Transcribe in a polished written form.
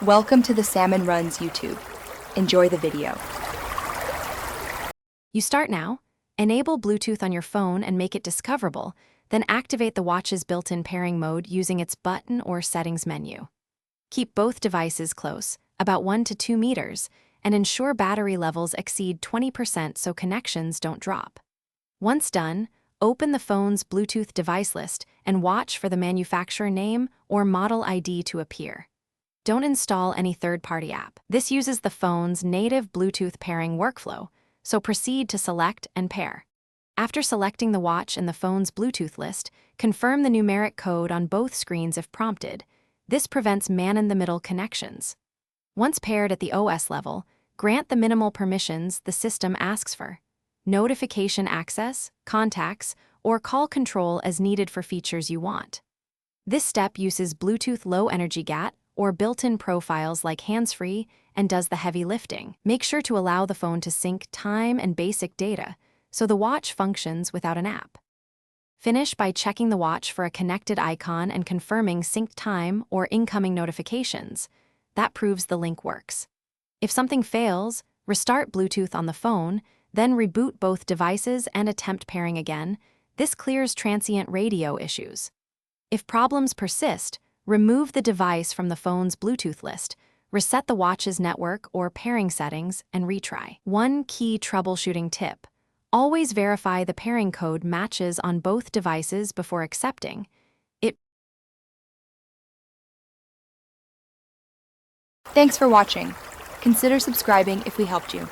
Welcome to the Salmon Runs YouTube. Enjoy the video. You start now, enable Bluetooth on your phone and make it discoverable, then activate the watch's built-in pairing mode using its button or settings menu. Keep both devices close, about 1 to 2 meters, and ensure battery levels exceed 20% so connections don't drop. Once done, open the phone's Bluetooth device list and watch for the manufacturer name or model ID to appear. Don't install any third-party app. This uses the phone's native Bluetooth pairing workflow, so proceed to select and pair. After selecting the watch in the phone's Bluetooth list, confirm the numeric code on both screens if prompted. This prevents man-in-the-middle connections. Once paired at the OS level, grant the minimal permissions the system asks for. Notification access, contacts, or call control as needed for features you want. This step uses Bluetooth Low-Energy GAT or built-in profiles like hands-free and does the heavy lifting. Make sure to allow the phone to sync time and basic data so the watch functions without an app. Finish by checking the watch for a connected icon and confirming synced time or incoming notifications. That proves the link works. If something fails, restart Bluetooth on the phone, then reboot both devices and attempt pairing again. This clears transient radio issues. If problems persist, remove the device from the phone's Bluetooth list, reset the watch's network or pairing settings, and retry. One key troubleshooting tip: always verify the pairing code matches on both devices before accepting it. Thanks for watching. Consider subscribing if we helped you.